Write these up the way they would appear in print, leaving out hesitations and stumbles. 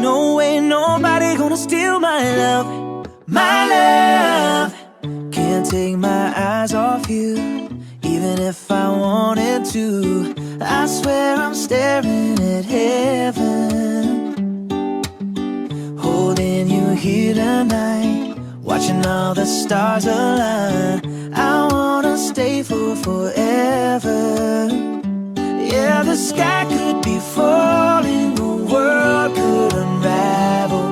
no way nobody gonna steal my love. My love. Can't take my eyes off you, even if I wanted to. I swear I'm staring at heaven, holding you here tonight, watching all the stars align. I wanna stay for forever. Yeah, the sky could be falling, the world could unravel,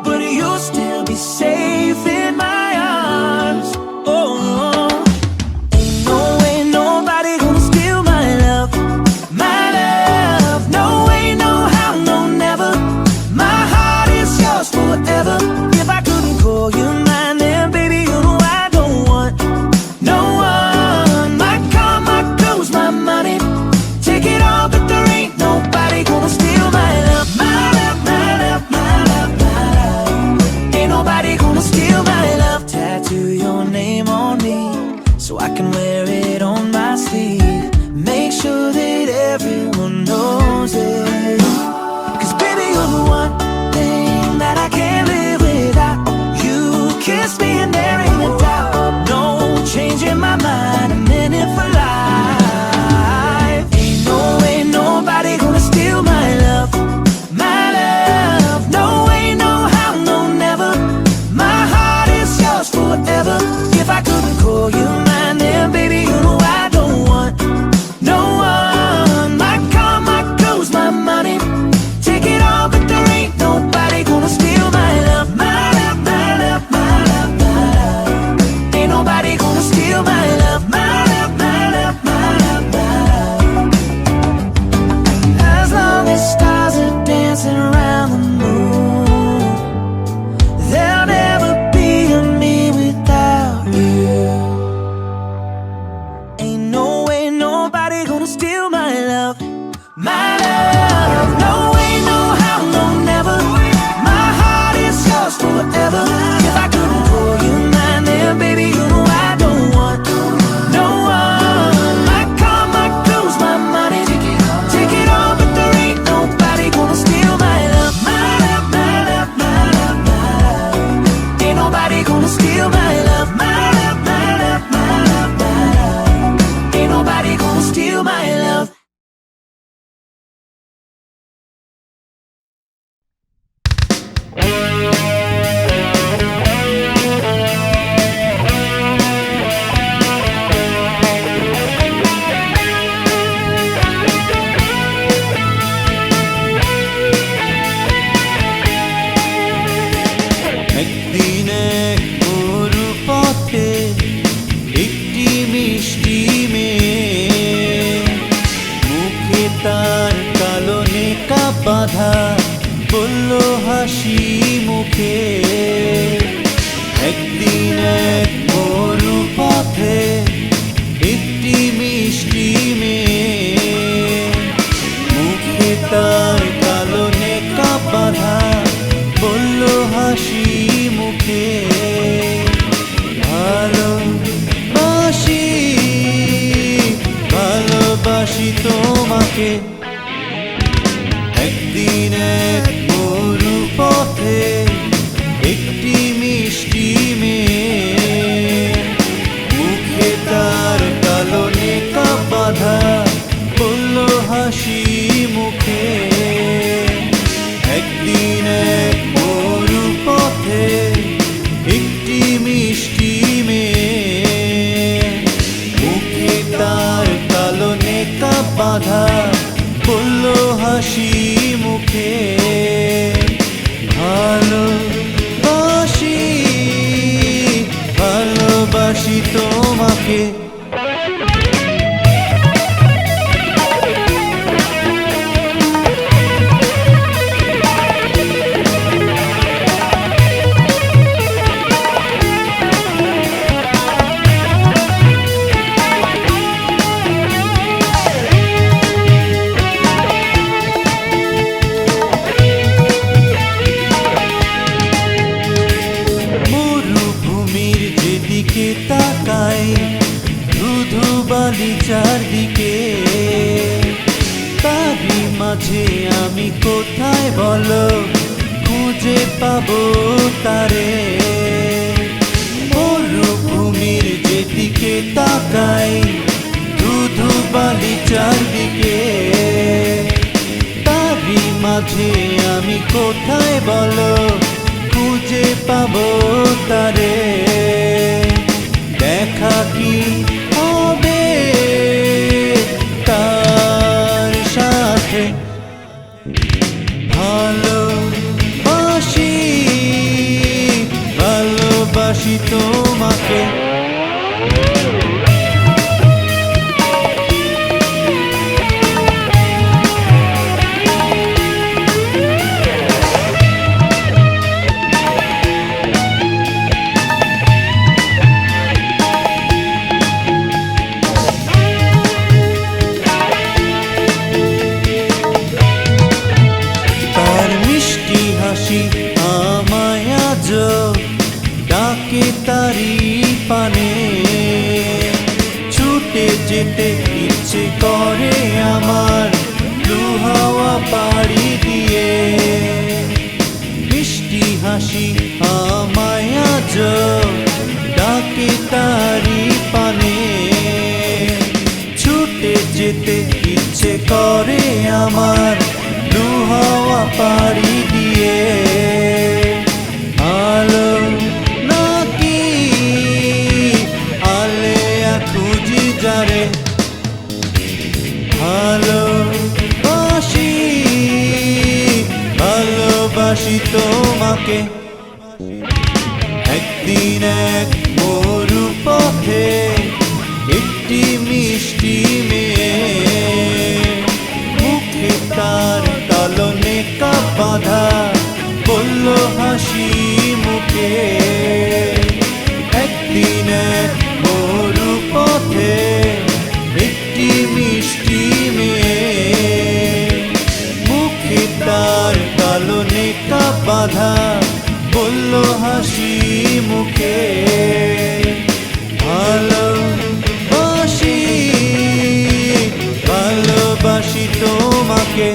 but you'll still be safe in my arms. Oh, ain't no way nobody gonna steal my love. My love, no way, no how, no never. My heart is yours forever. If I couldn't call you mine, then baby, you know I don't want no one. My car, my clothes, my money, take it all, but there ain't nobody gonna steal my love. My love, my love, my love, my love. Ain't nobody gonna steal my love. Tattoo your name on me so I can wear it on my sleeve. Make sure that everyone knows it. 'Cause baby, you're the one thing that I can't live without. You kiss me and there ain't a doubt. No changing my mind, I'm in it for life. Ain't no way nobody gonna steal my love. My love, no way, no how, no never. My heart is yours forever. If I couldn't call you mine, then baby, you know I don't want no one. My car, my clothes, my money, take it all, but there ain't nobody gonna steal my love. My love, my love, my love, my love. Ain't nobody gonna steal my love. My love, my love, my love, my love. As long as stars are dancing around the moon, there'll never be a me without you. Ain't no way nobody gonna steal my love. My love, no way, no how, no never. My heart is yours forever. If I couldn't call you mine, then baby, you know I don't want no one. My car, my clothes, my money, take it all, but there ain't nobody gonna steal my love. My love, my love, my love, my love. Ain't nobody gonna steal my love. My love, my love, my love, my love. Ain't nobody gonna steal my love. একদিন এক মরু পথে একটি মিষ্টি মেয়ে, মুখে তার কালো নেকা বাঁধা, বলল হাসি মুখে। একদিন এক মরু পথে একটি মিষ্টি মেয়ে, মুখে তার কালো নেকা বাঁধা, বলল হাসি মুখে, ভালোবাসি ভালোবাসি তোমাকে। একদিন এক মরু পথে একটি মিষ্টি মেয়ে, মুখে তার কালো নেকা বাঁধা, বলল হাসি মুখে। একদিন এক মরু পথে একটি মিষ্টি মেয়ে, মুখে তার কালো নেকা বাঁধা, বলল হাসি মুখে, ভালোবাসি ভালোবাসি তোমাকে। পাবো তারে। মরুভূমির যেদিকে তাকাই ধুধু বালি চারদিকে, তারই মাঝে আমি কোথায় বলো খুঁজে পাবো তারে। দেখা কি হবে তার সাথে? ভালোবাসি, ভালোবাসি তোমাকে। হাসি আমায় আজ ডাকে তারি পানে, ছুটে যেতে ইচ্ছে করে আমার দুহাওয়া পাড়ি দিয়ে। মিষ্টি হাসি আমায় আজ ডাকে তারি পানে, ছুটে যেতে ইচ্ছে করে আমার দুহাওয়া পাড়ি দিয়ে। আলো নাকি আলেয়া খুঁজি যারে, ভালোবাসি, ভালোবাসি তোমাকে। একদিন এক মরু পথে একটি মিষ্টি মেয়ে, মুখে তার কালনে কাপ বাঁধা, বলল হাসি মুখে। একদিন এক মরু পথে একটি মিষ্টি মেয়ে, মুখে তার কালনে কাপ বাঁধা, বলল হাসি মুখে। ভালোবাসি, ভালোবাসি তোমাকে।